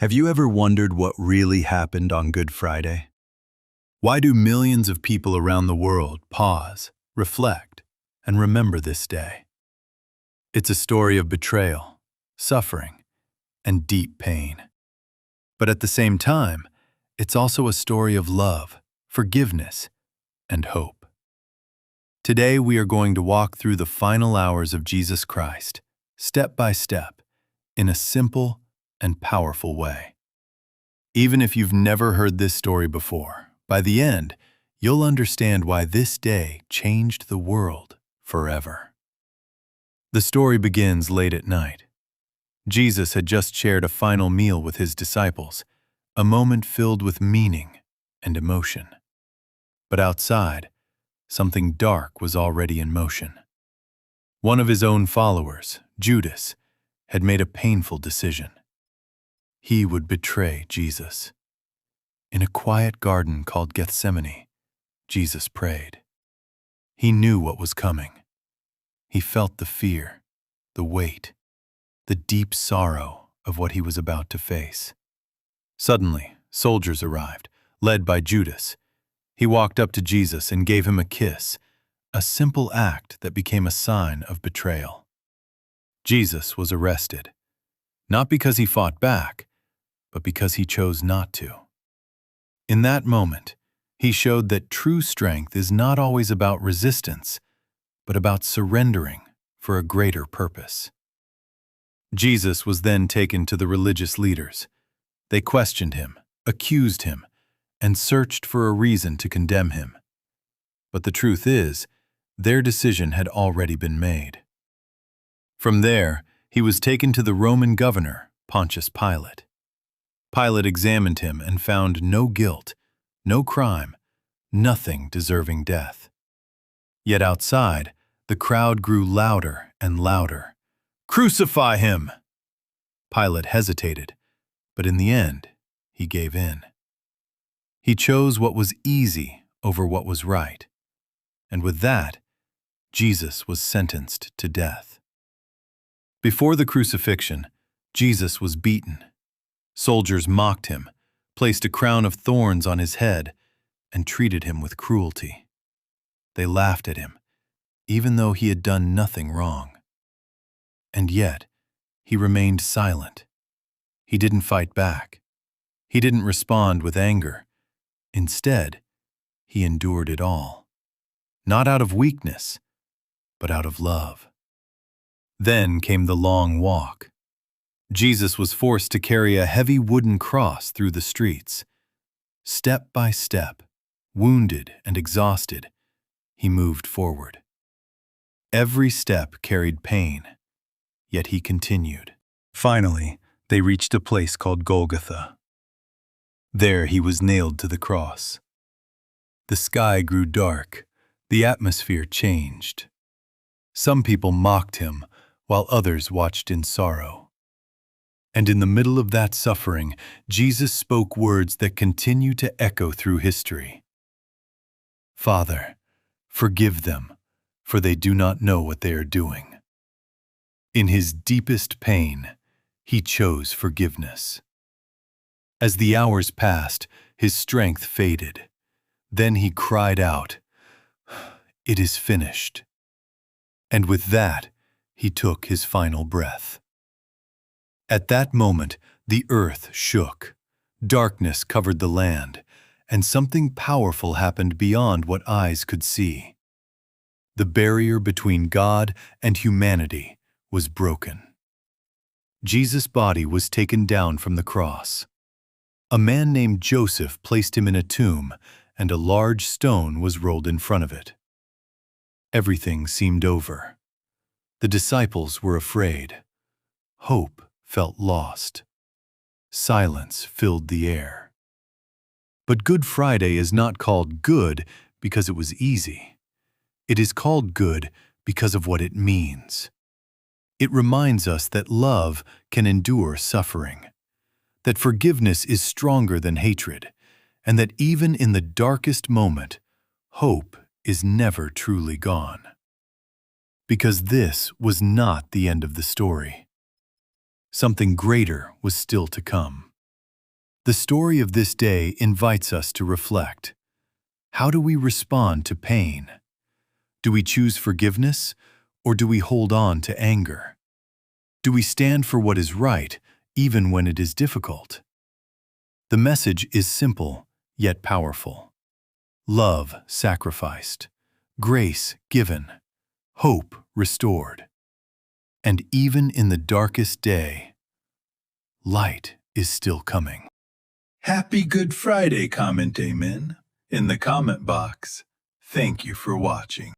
Have you ever wondered what really happened on Good Friday? Why do millions of people around the world pause, reflect, and remember this day? It's a story of betrayal, suffering, and deep pain. But at the same time, it's also a story of love, forgiveness, and hope. Today we are going to walk through the final hours of Jesus Christ, step by step, in a simple and powerful way. Even if you've never heard this story before, by the end, you'll understand why this day changed the world forever. The story begins late at night. Jesus had just shared a final meal with his disciples, a moment filled with meaning and emotion. But outside, something dark was already in motion. One of his own followers, Judas, had made a painful decision. He would betray Jesus. In a quiet garden called Gethsemane, Jesus prayed. He knew what was coming. He felt the fear, the weight, the deep sorrow of what he was about to face. Suddenly, soldiers arrived, led by Judas. He walked up to Jesus and gave him a kiss, a simple act that became a sign of betrayal. Jesus was arrested, not because he fought back, but because he chose not to. In that moment, he showed that true strength is not always about resistance, but about surrendering for a greater purpose. Jesus was then taken to the religious leaders. They questioned him, accused him, and searched for a reason to condemn him. But the truth is, their decision had already been made. From there, he was taken to the Roman governor, Pontius Pilate. Pilate examined him and found no guilt, no crime, nothing deserving death. Yet outside, the crowd grew louder and louder. "Crucify him!" Pilate hesitated, but in the end, he gave in. He chose what was easy over what was right. And with that, Jesus was sentenced to death. Before the crucifixion, Jesus was beaten. Soldiers mocked him, placed a crown of thorns on his head, and treated him with cruelty. They laughed at him, even though he had done nothing wrong. And yet, he remained silent. He didn't fight back. He didn't respond with anger. Instead, he endured it all. Not out of weakness, but out of love. Then came the long walk. Jesus was forced to carry a heavy wooden cross through the streets. Step by step, wounded and exhausted, he moved forward. Every step carried pain, yet he continued. Finally, they reached a place called Golgotha. There he was nailed to the cross. The sky grew dark, the atmosphere changed. Some people mocked him, while others watched in sorrow. And in the middle of that suffering, Jesus spoke words that continue to echo through history. "Father, forgive them, for they do not know what they are doing." In his deepest pain, he chose forgiveness. As the hours passed, his strength faded. Then he cried out, "It is finished." And with that, he took his final breath. At that moment, the earth shook. Darkness covered the land, and something powerful happened beyond what eyes could see. The barrier between God and humanity was broken. Jesus' body was taken down from the cross. A man named Joseph placed him in a tomb, and a large stone was rolled in front of it. Everything seemed over. The disciples were afraid. Hope felt lost. Silence filled the air. But Good Friday is not called good because it was easy. It is called good because of what it means. It reminds us that love can endure suffering, that forgiveness is stronger than hatred, and that even in the darkest moment, hope is never truly gone. Because this was not the end of the story. Something greater was still to come. The story of this day invites us to reflect. How do we respond to pain? Do we choose forgiveness, or do we hold on to anger? Do we stand for what is right, even when it is difficult? The message is simple, yet powerful. Love sacrificed, grace given, hope restored. And even in the darkest day, light is still coming. Happy Good Friday, comment amen in the comment box. Thank you for watching.